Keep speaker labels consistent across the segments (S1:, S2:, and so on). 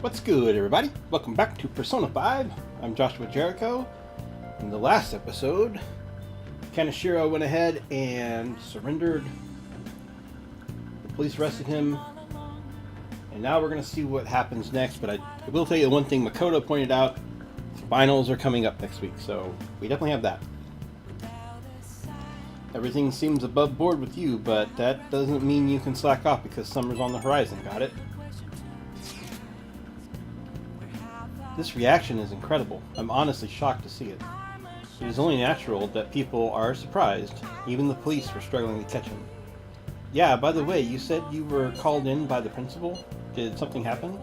S1: What's good, everybody? Welcome back to Persona 5. I'm Joshua Jericho. In the last episode, Kaneshiro went ahead and surrendered. The police arrested him. And now we're going to see what happens next. But I will tell you the one thing Makoto pointed out. Finals are coming up next week, so we definitely have that. Everything seems above board with you, but that doesn't mean you can slack off because summer's on the horizon. Got it? This reaction is incredible. I'm honestly shocked to see it. It is only natural that people are surprised. Even the police were struggling to catch him. Yeah, by the way, you said you were called in by the principal? Did something happen?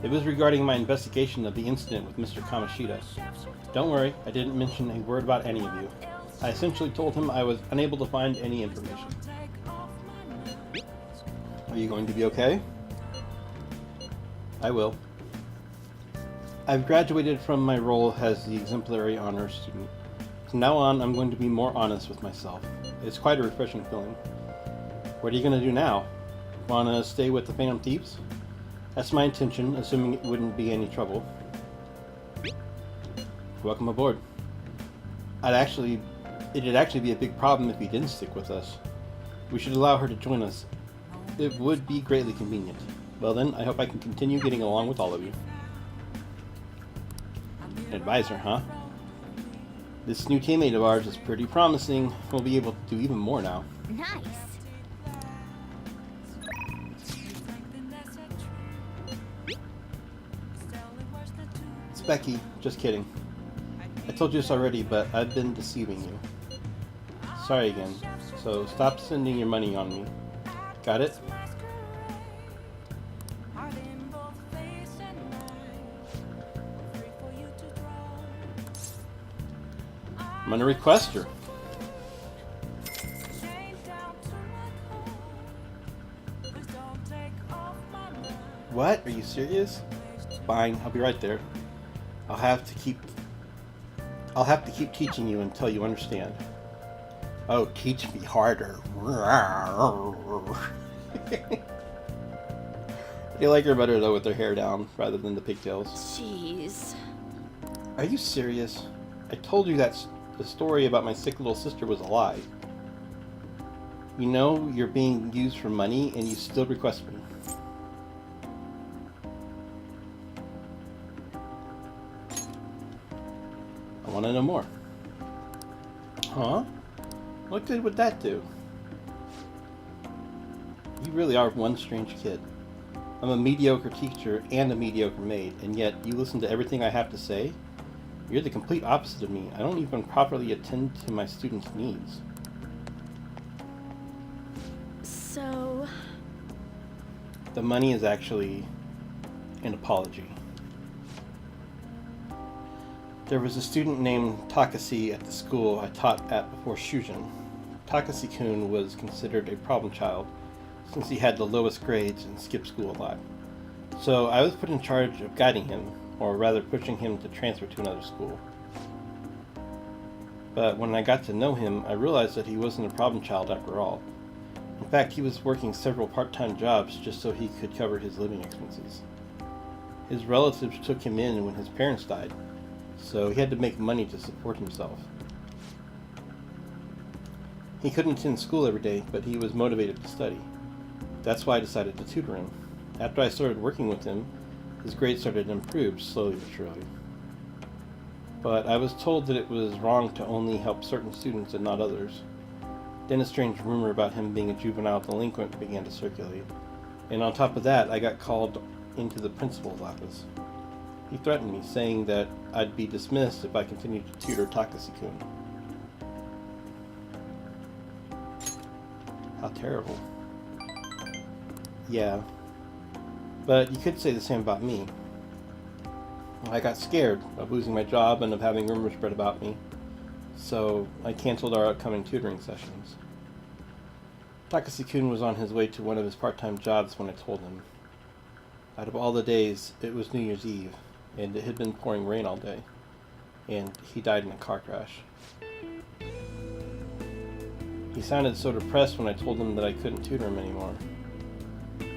S1: It was regarding my investigation of the incident with Mr. Kamishita. Don't worry, I didn't mention a word about any of you. I essentially told him I was unable to find any information. Are you going to be okay? I will. I've graduated from my role as the exemplary honors student. From now on, I'm going to be more honest with myself. It's quite a refreshing feeling. What are you going to do now? Want to stay with the Phantom Thieves? That's my intention, assuming it wouldn't be any trouble. Welcome aboard. It'd actually be a big problem if you didn't stick with us. We should allow her to join us. It would be greatly convenient. Well then, I hope I can continue getting along with all of you. Advisor, huh? This new teammate of ours is pretty promising. We'll be able to do even more now.
S2: Nice.
S1: It's Becky. Just kidding. I told you this already, but I've been deceiving you. Sorry again. So stop sending your money on me. Got it? I'm gonna request her. What? Are you serious? Fine, I'll be right there. I'll have to keep teaching you until you understand. Oh, teach me harder. I like her better though with her hair down rather than the pigtails.
S2: Jeez.
S1: Are you serious? I told you that the story about my sick little sister was a lie. You know you're being used for money and you still request me. I want to know more. Huh? What good would that do? You really are one strange kid. I'm a mediocre teacher and a mediocre maid, and yet you listen to everything I have to say? You're the complete opposite of me. I don't even properly attend to my students' needs.
S2: So...
S1: The money is actually an apology. There was a student named Takasi at the school I taught at before Shujin. Takasi-kun was considered a problem child since he had the lowest grades and skipped school a lot. So I was put in charge of guiding him, or rather pushing him to transfer to another school. But when I got to know him, I realized that he wasn't a problem child after all. In fact, he was working several part-time jobs just so he could cover his living expenses. His relatives took him in when his parents died, so he had to make money to support himself. He couldn't attend school every day, but he was motivated to study. That's why I decided to tutor him. After I started working with him, his grades started to improve slowly but surely. But I was told that it was wrong to only help certain students and not others. Then a strange rumor about him being a juvenile delinquent began to circulate. And on top of that, I got called into the principal's office. He threatened me, saying that I'd be dismissed if I continued to tutor Takasi-kun. How terrible. Yeah. But you could say the same about me. I got scared of losing my job and of having rumors spread about me, so I canceled our upcoming tutoring sessions. Takasi-kun was on his way to one of his part-time jobs when I told him. Out of all the days, it was New Year's Eve, and it had been pouring rain all day, and he died in a car crash. He sounded so depressed when I told him that I couldn't tutor him anymore.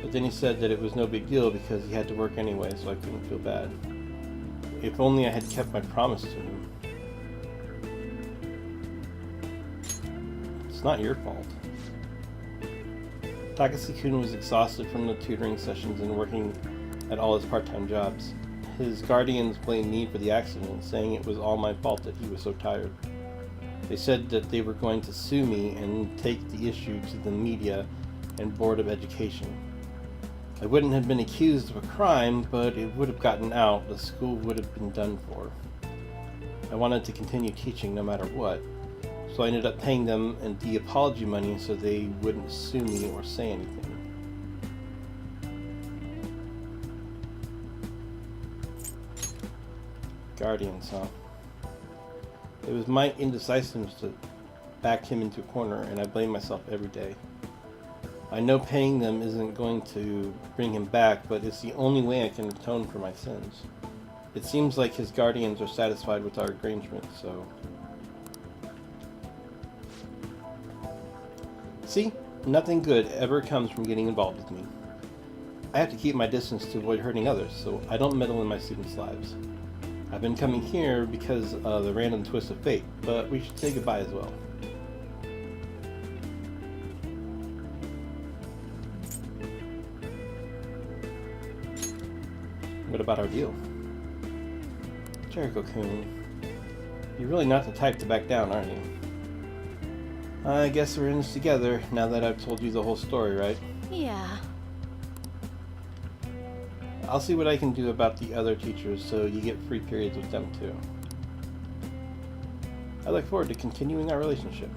S1: But then he said that it was no big deal because he had to work anyway, so I couldn't feel bad. If only I had kept my promise to him. It's not your fault. Takase-kun was exhausted from the tutoring sessions and working at all his part-time jobs. His guardians blamed me for the accident, saying it was all my fault that he was so tired. They said that they were going to sue me and take the issue to the media and Board of Education. I wouldn't have been accused of a crime, but it would have gotten out. The school would have been done for. I wanted to continue teaching no matter what, so I ended up paying them the apology money so they wouldn't sue me or say anything. Guardians, huh? It was my indecisiveness that backed him into a corner, and I blame myself every day. I know paying them isn't going to bring him back, but it's the only way I can atone for my sins. It seems like his guardians are satisfied with our arrangement, so... See? Nothing good ever comes from getting involved with me. I have to keep my distance to avoid hurting others, so I don't meddle in my students' lives. I've been coming here because of the random twist of fate, but we should say goodbye as well. What about our deal? Jericho-kun, you're really not the type to back down, aren't you? I guess we're in this together now that I've told you the whole story, right?
S2: Yeah.
S1: I'll see what I can do about the other teachers so you get free periods with them too. I look forward to continuing our relationship.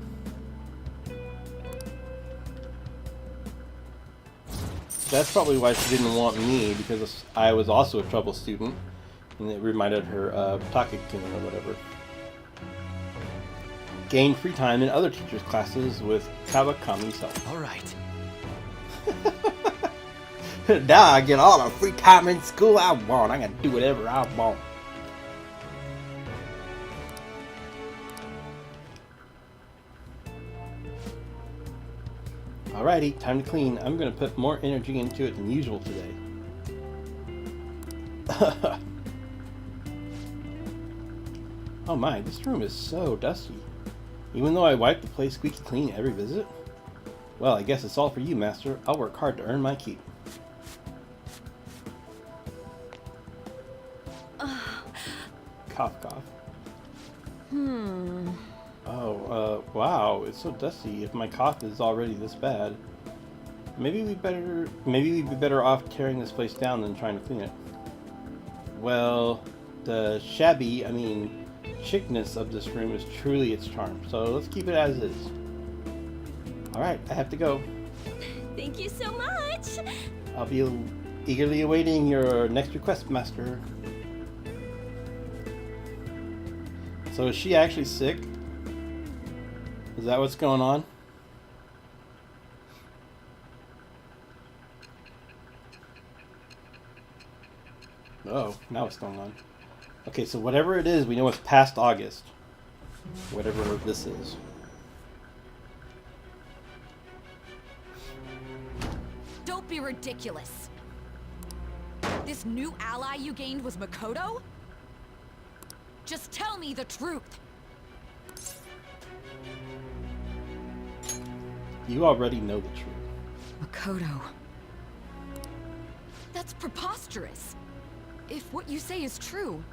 S1: That's probably why she didn't want me, because I was also a trouble student, and it reminded her of Takase-kun or whatever. Gain free time in other teachers' classes with Kawakami's help.
S3: Alright.
S1: Now I get all the free time in school I want. I can do whatever I want. Alrighty, time to clean. I'm gonna put more energy into it than usual today. Oh my, this room is so dusty. Even though I wipe the place squeaky clean every visit? Well, I guess it's all for you, Master. I'll work hard to earn my keep. Cough, cough. Oh, wow, it's so dusty. If my cough is already this bad, maybe we'd be better off tearing this place down than trying to clean it. Well, the chickness of this room is truly its charm, so let's keep it as is. Alright, I have to go.
S2: Thank you so much.
S1: I'll be eagerly awaiting your next request, Master. So is she actually sick? Is that what's going on? Oh, now what's going on? Okay, so whatever it is, we know it's past August. Whatever this is.
S4: Don't be ridiculous. This new ally you gained was Makoto? Just tell me the truth.
S1: You already know the truth.
S4: Makoto. That's preposterous. If what you say is true,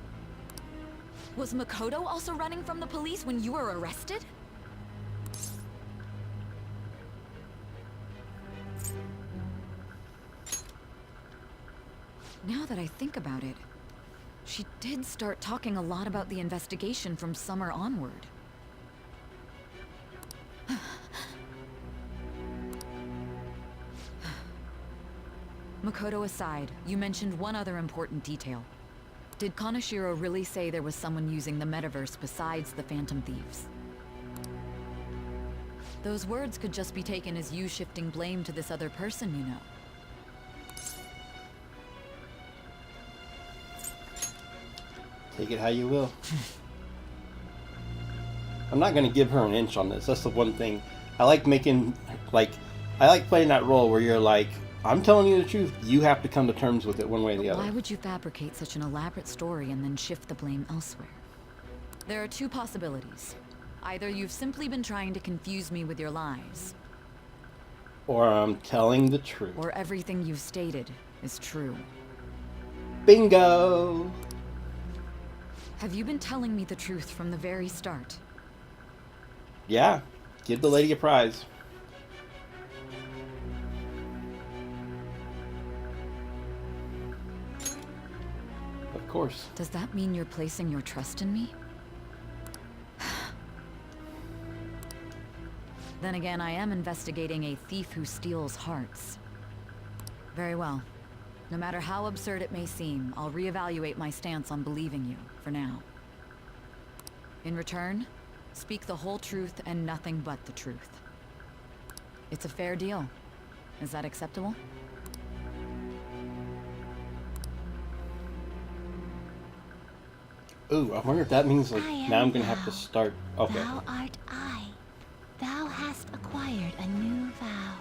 S4: was Makoto also running from the police when you were arrested? Now that I think about it, she did start talking a lot about the investigation from summer onward. Makoto aside, you mentioned one other important detail. Did Kaneshiro really say there was someone using the metaverse besides the Phantom Thieves? Those words could just be taken as you shifting blame to this other person, you know.
S1: Take it how you will. I'm not going to give her an inch on this. That's the one thing. I like playing that role where you're like, I'm telling you the truth. You have to come to terms with it one way or the other.
S4: Why would you fabricate such an elaborate story and then shift the blame elsewhere? There are two possibilities. Either you've simply been trying to confuse me with your lies,
S1: Or I'm telling the truth.
S4: or everything you've stated is true.
S1: Bingo!
S4: Have you been telling me the truth from the very start?
S1: Yeah. Give the lady a prize. Of course.
S4: Does that mean you're placing your trust in me? Then again, I am investigating a thief who steals hearts. Very well. No matter how absurd it may seem, I'll reevaluate my stance on believing you, for now. In return, speak the whole truth and nothing but the truth. It's a fair deal. Is that acceptable?
S1: Ooh, I wonder if that means, like,
S2: I am
S1: now I'm gonna have to
S2: thou.
S1: start... Okay.
S2: Thou art I. Thou hast acquired a new vow.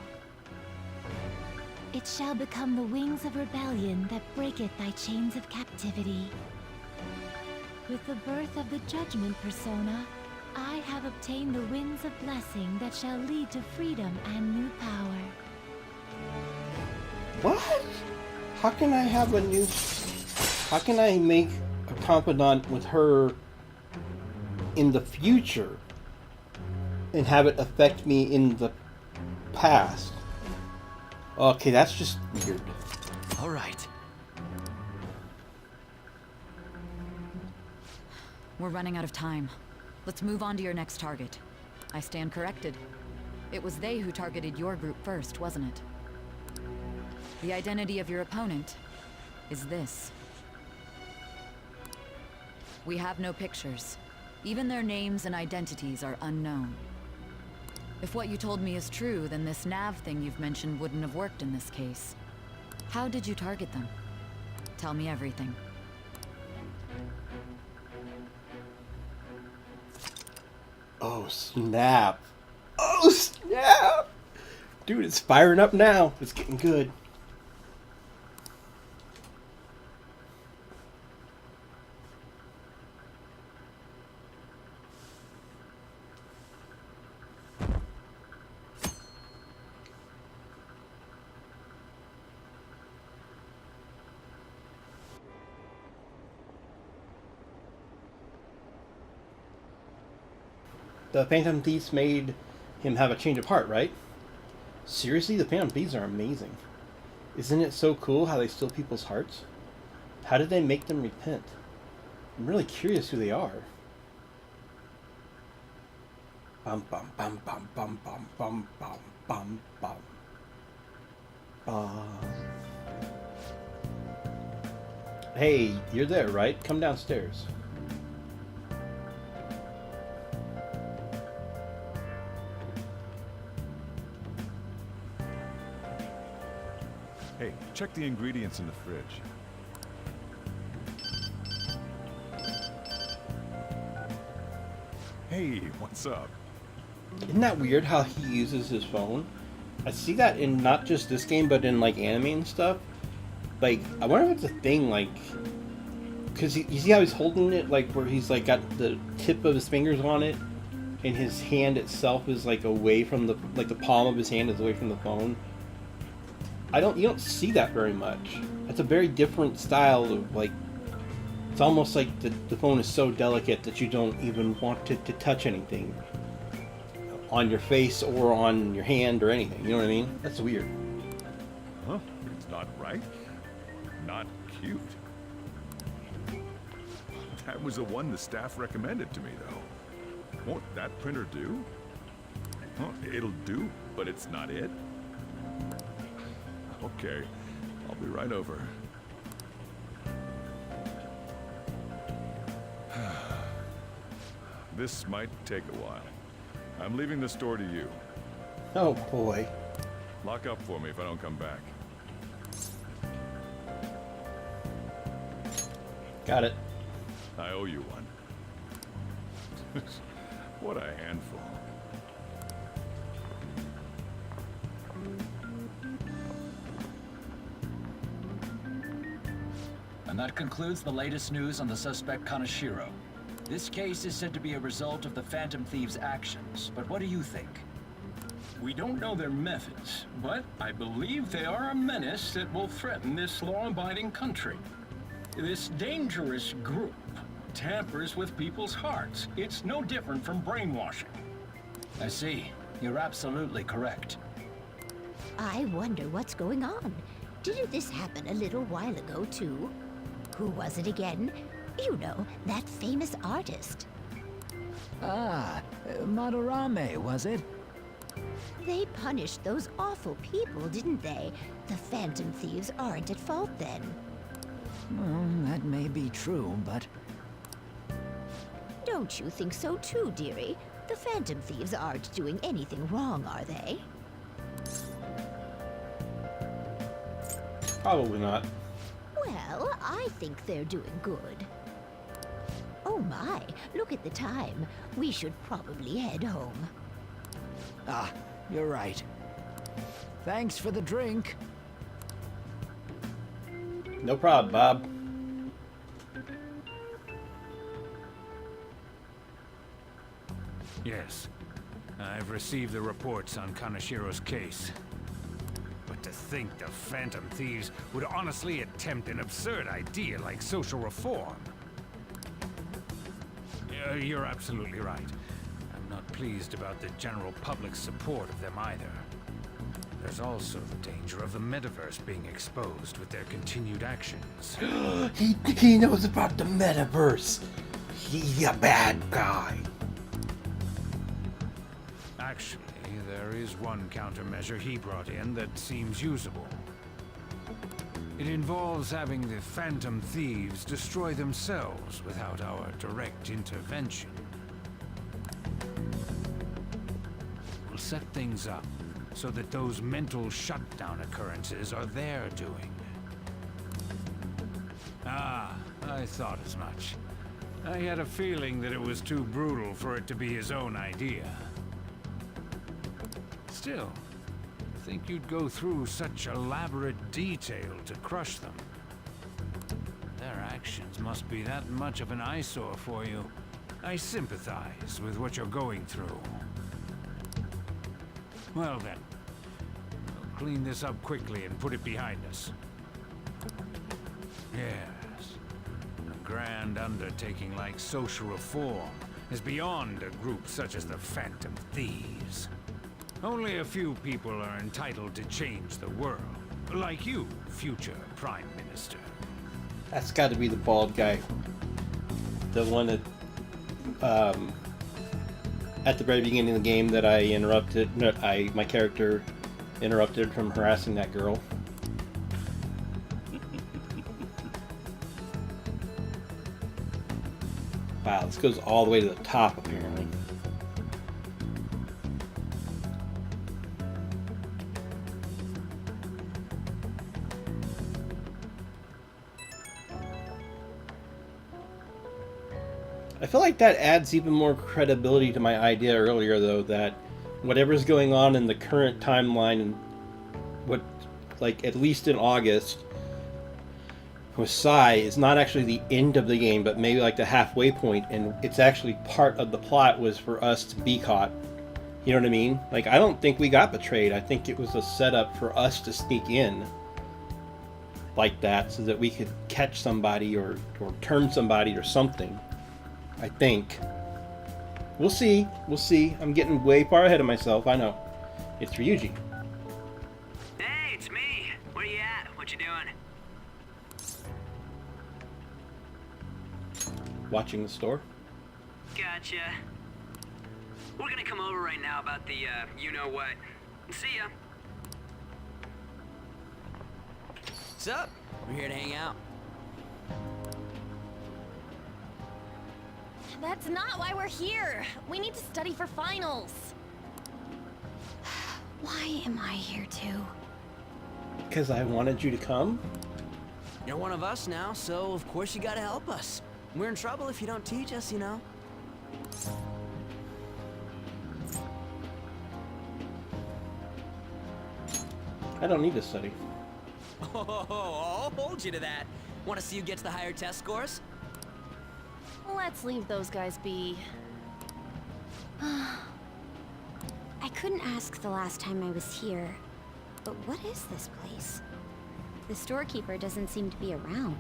S2: It shall become the wings of rebellion that breaketh thy chains of captivity. With the birth of the judgment persona, I have obtained the winds of blessing that shall lead to freedom and new power.
S1: What? How can I have a new... How can I make a confidant with her in the future and have it affect me in the past? Okay, that's just weird.
S3: All right.
S4: We're running out of time. Let's move on to your next target. I stand corrected. It was they who targeted your group first, wasn't it? The identity of your opponent is this. We have no pictures. Even their names and identities are unknown. If what you told me is true, then this nav thing you've mentioned wouldn't have worked in this case. How did you target them? Tell me everything.
S1: Oh, snap. Oh, snap! Dude, it's firing up now. It's getting good. The Phantom Thieves made him have a change of heart, right? Seriously, the Phantom Thieves are amazing. Isn't it so cool how they steal people's hearts? How did they make them repent? I'm really curious who they are. Bum bum bum bum bum bum bum bum bum bum. Hey, you're there, right? Come downstairs.
S5: Hey, check the ingredients in the fridge. Hey, what's up?
S1: Isn't that weird how he uses his phone? I see that in not just this game, but in like anime and stuff. Like, I wonder if it's a thing, like, because you see how he's holding it, like where he's like got the tip of his fingers on it, and his hand itself is like away from the, like the palm of his hand is away from the phone. You don't see that very much. It's a very different style of, like, it's almost like the phone is so delicate that you don't even want to touch anything on your face or on your hand or anything. You know what I mean? That's weird.
S5: Huh? It's not right. Not cute. That was the one the staff recommended to me, though. Won't that printer do? Well, it'll do, but it's not it. Okay, I'll be right over. This might take a while. I'm leaving the store to you.
S1: Oh boy.
S5: Lock up for me if I don't come back.
S1: Got it.
S5: I owe you one. What a handful.
S3: that concludes the latest news on the suspect Kaneshiro. This case is said to be a result of the Phantom Thieves' actions, but what do you think?
S6: We don't know their methods, but I believe they are a menace that will threaten this law-abiding country. This dangerous group tampers with people's hearts. It's no different from brainwashing.
S3: I see. You're absolutely correct.
S7: I wonder what's going on. Didn't this happen a little while ago, too? Who was it again? You know, that famous artist.
S8: Ah, Madarame, was it?
S7: They punished those awful people, didn't they? The Phantom Thieves aren't at fault then.
S8: Well, that may be true, but...
S7: Don't you think so too, dearie? The Phantom Thieves aren't doing anything wrong, are they?
S1: Probably not.
S7: Well, I think they're doing good. Oh my, look at the time. We should probably head home.
S8: Ah, you're right. Thanks for the drink.
S1: No problem, Bob.
S9: Yes. I've received the reports on Kaneshiro's case. But to think the Phantom Thieves would honestly attempt an absurd idea like social reform. You're absolutely right. I'm not pleased about the general public's support of them either. There's also the danger of the metaverse being exposed with their continued actions.
S1: He knows about the metaverse. He's a bad guy.
S9: Actually, there is one countermeasure he brought in that seems usable. It involves having the Phantom Thieves destroy themselves without our direct intervention. We'll set things up so that those mental shutdown occurrences are their doing. Ah, I thought as much. I had a feeling that it was too brutal for it to be his own idea. Still, I think you'd go through such elaborate detail to crush them. Their actions must be that much of an eyesore for you. I sympathize with what you're going through. Well then, we'll clean this up quickly and put it behind us. Yes, a grand undertaking like social reform is beyond a group such as the Phantom Thieves. Only a few people are entitled to change the world. Like you, future Prime Minister.
S1: That's got to be the bald guy. The one that, at the very beginning of the game that I interrupted, my character interrupted from harassing that girl. Wow, this goes all the way to the top, apparently. I feel like that adds even more credibility to my idea earlier, though, that whatever's going on in the current timeline, and what, like, at least in August, with Sai, is not actually the end of the game, but maybe like the halfway point, and it's actually part of the plot was for us to be caught. You know what I mean? Like, I don't think we got betrayed. I think it was a setup for us to sneak in like that so that we could catch somebody or turn somebody or something. I think. We'll see. We'll see. I'm getting way far ahead of myself. I know. It's Ryuji.
S10: Hey, it's me. Where you at? What you doing?
S1: Watching the store.
S10: Gotcha. We're gonna come over right now about the, you-know-what. See ya.
S11: What's up? We're here to hang out.
S2: That's not why we're here. We need to study for finals. Why am I here too?
S1: Because I wanted you to come?
S11: You're one of us now, so of course you gotta help us. We're in trouble if you don't teach us, you know.
S1: I don't need to study.
S11: Oh, I'll hold you to that. Want to see who gets the higher test scores?
S12: Let's leave those guys be.
S13: I couldn't ask the last time I was here, but what is this place? The storekeeper doesn't seem to be around.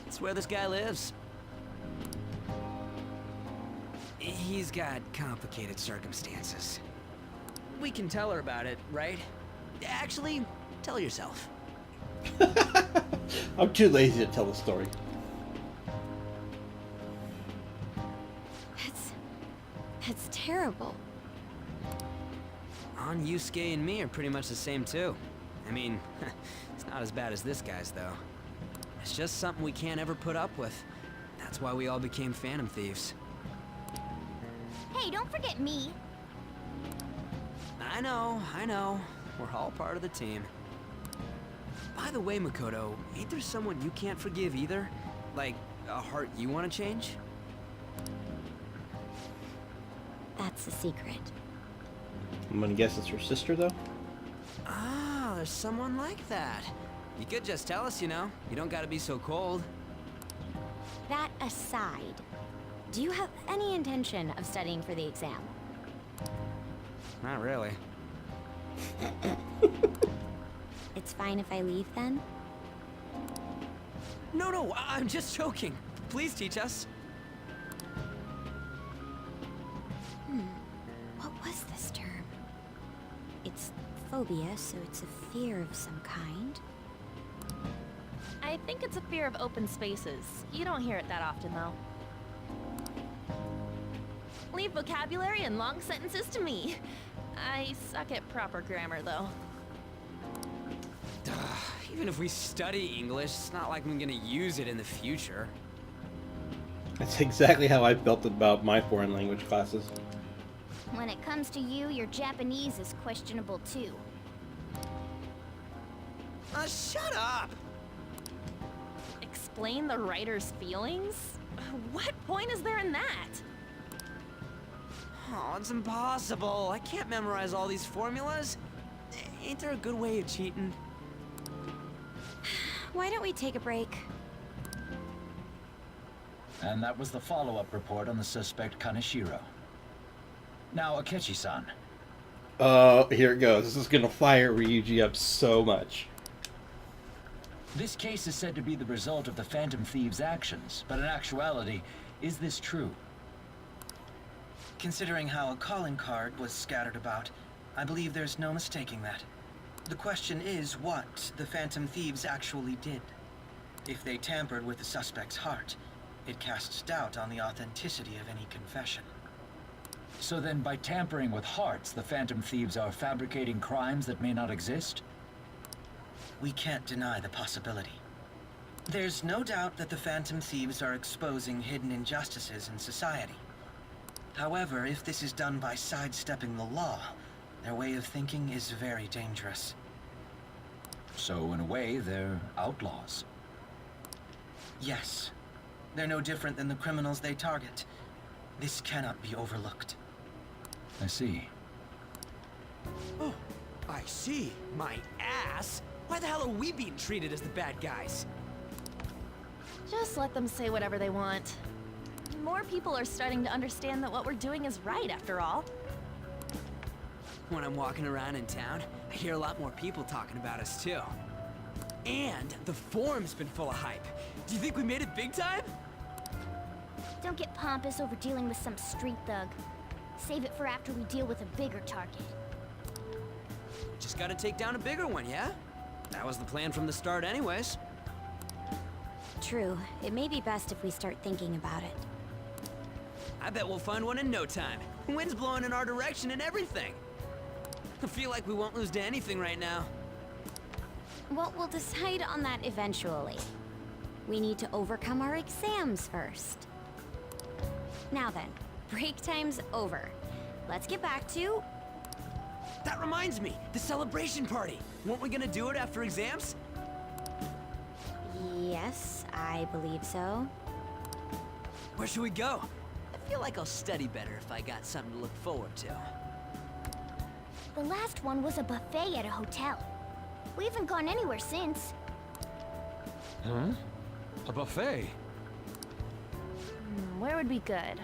S11: It's where this guy lives. He's got complicated circumstances. We can tell her about it, right? Actually, tell yourself.
S1: I'm too lazy to tell the story.
S13: That's terrible.
S11: On Yusuke and me are pretty much the same too. I mean, it's not as bad as this guy's though. It's just something we can't ever put up with. That's why we all became Phantom Thieves.
S7: Hey, don't forget me.
S11: I know. We're all part of the team. By the way, Makoto, ain't there someone you can't forgive either? Like, a heart you want to change?
S13: That's a secret.
S1: I'm gonna guess it's her sister, though?
S11: Ah, there's someone like that. You could just tell us, you know. You don't gotta be so cold.
S13: That aside, do you have any intention of studying for the exam?
S11: Not really.
S13: It's fine if I leave then?
S11: No, I'm just joking. Please teach us.
S13: What was this term? It's phobia, so it's a fear of some kind.
S12: I think it's a fear of open spaces. You don't hear it that often, though. Leave vocabulary and long sentences to me. I suck at proper grammar, though.
S11: Even if we study English, it's not like I'm gonna use it in the future.
S1: That's exactly how I felt about my foreign language classes.
S7: When it comes to you, your Japanese is questionable too.
S11: Shut up!
S12: Explain the writer's feelings? What point is there in that?
S11: Oh, it's impossible. I can't memorize all these formulas. Ain't there a good way of cheating?
S13: Why don't we take a break?
S3: And that was the follow-up report on the suspect Kaneshiro. Now, Akechi-san.
S1: Oh, here it goes. This is gonna fire Ryuji up so much.
S3: This case is said to be the result of the Phantom Thieves' actions, but in actuality, is this true?
S14: Considering how a calling card was scattered about, I believe there's no mistaking that. The question is what the Phantom Thieves actually did. If they tampered with the suspect's heart, it casts doubt on the authenticity of any confession.
S3: So then, by tampering with hearts, the Phantom Thieves are fabricating crimes that may not exist?
S14: We can't deny the possibility. There's no doubt that the Phantom Thieves are exposing hidden injustices in society. However, if this is done by sidestepping the law, their way of thinking is very dangerous.
S3: So, in a way, they're outlaws.
S14: Yes. They're no different than the criminals they target. This cannot be overlooked.
S3: I see.
S11: Oh, I see. My ass. Why the hell are we being treated as the bad guys?
S12: Just let them say whatever they want. More people are starting to understand that what we're doing is right, after all.
S11: When I'm walking around in town, I hear a lot more people talking about us too. And the forum's been full of hype. Do you think we made it big time?
S7: Don't get pompous over dealing with some street thug. Save it for after we deal with a bigger target.
S11: Just gotta take down a bigger one, yeah? That was the plan from the start anyways.
S13: True. It may be best if we start thinking about it.
S11: I bet we'll find one in no time. Wind's blowing in our direction and everything. I feel like we won't lose to anything right now.
S13: Well, we'll decide on that eventually. We need to overcome our exams first. Now then, break time's over. Let's get back to...
S11: That reminds me, the celebration party. Weren't we gonna do it after exams?
S13: Yes, I believe so.
S11: Where should we go? I feel like I'll study better if I got something to look forward to.
S7: The last one was a buffet at a hotel. We haven't gone anywhere since.
S9: Huh? A buffet?
S12: Where would be good?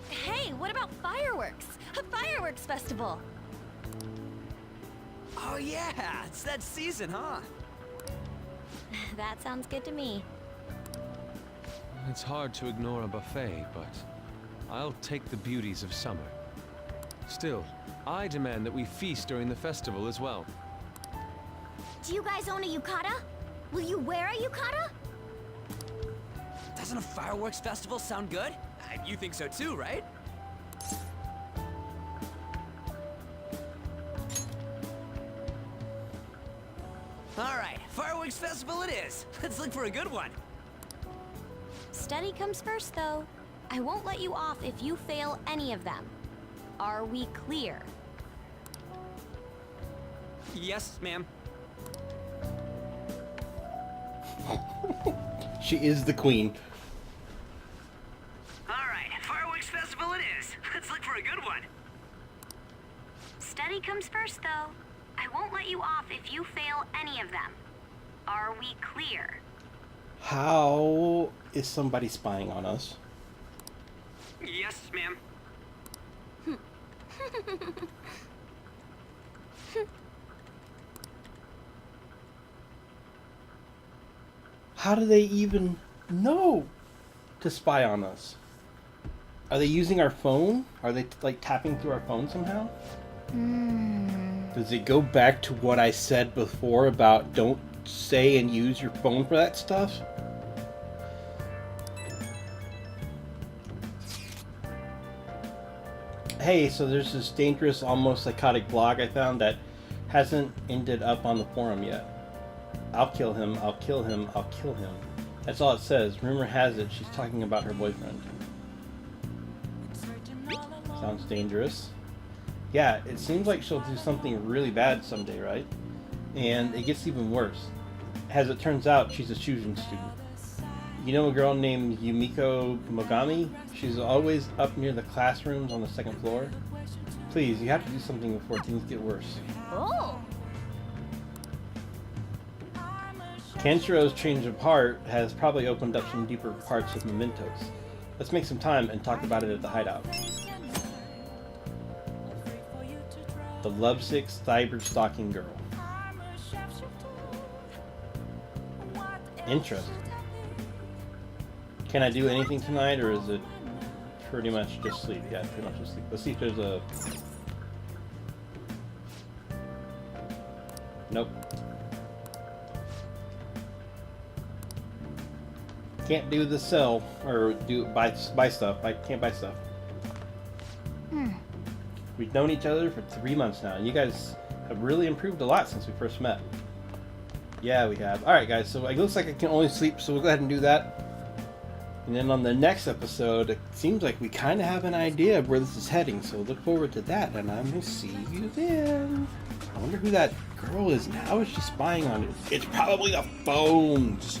S12: Hey, what about fireworks? A fireworks festival!
S11: Oh yeah, it's that season, huh?
S13: That sounds good to me.
S15: It's hard to ignore a buffet, but I'll take the beauties of summer. Still, I demand that we feast during the festival as well.
S13: Do you guys own a yukata? Will you wear a yukata?
S11: Doesn't a fireworks festival sound good? You think so too, right? Alright, fireworks festival it is. Let's look for a good one.
S13: Study comes first, though. I won't let you off if you fail any of them. Are we clear?
S11: Yes, ma'am.
S1: She is the queen.
S10: Alright, fireworks festival it is. Let's look for a good one.
S13: Study comes first, though. I won't let you off if you fail any of them. Are we clear?
S1: How is somebody spying on us?
S10: Yes, ma'am.
S1: How do they even know to spy on us? Are they using our phone? Are they like tapping through our phone somehow? Does it go back to what I said before about don't say and use your phone for that stuff? Hey, so there's this dangerous, almost psychotic blog I found that hasn't ended up on the forum yet. I'll kill him, I'll kill him, I'll kill him. That's all it says. Rumor has it she's talking about her boyfriend. Sounds dangerous. Yeah, it seems like she'll do something really bad someday, right? And it gets even worse. As it turns out, she's a Shujin student. You know a girl named Yumiko Mogami? She's always up near the classrooms on the second floor. Please, you have to do something before things get worse.
S12: Oh!
S1: Kanshiro's change of heart has probably opened up some deeper parts of mementos. Let's make some time and talk about it at the hideout. The lovesick cyber-stalking girl. Interesting. Can I do anything tonight, or is it pretty much just sleep? Yeah, pretty much just sleep. Let's see if there's a... Nope. Can't do the sell, or buy stuff. I can't buy stuff. We've known each other for 3 months now, and you guys have really improved a lot since we first met. Yeah, we have. Alright guys, so it looks like I can only sleep, so we'll go ahead and do that. And then on the next episode, it seems like we kind of have an idea of where this is heading, so look forward to that, and I'm going to see you then. I wonder who that girl is and how is she spying on it? It's probably the phones.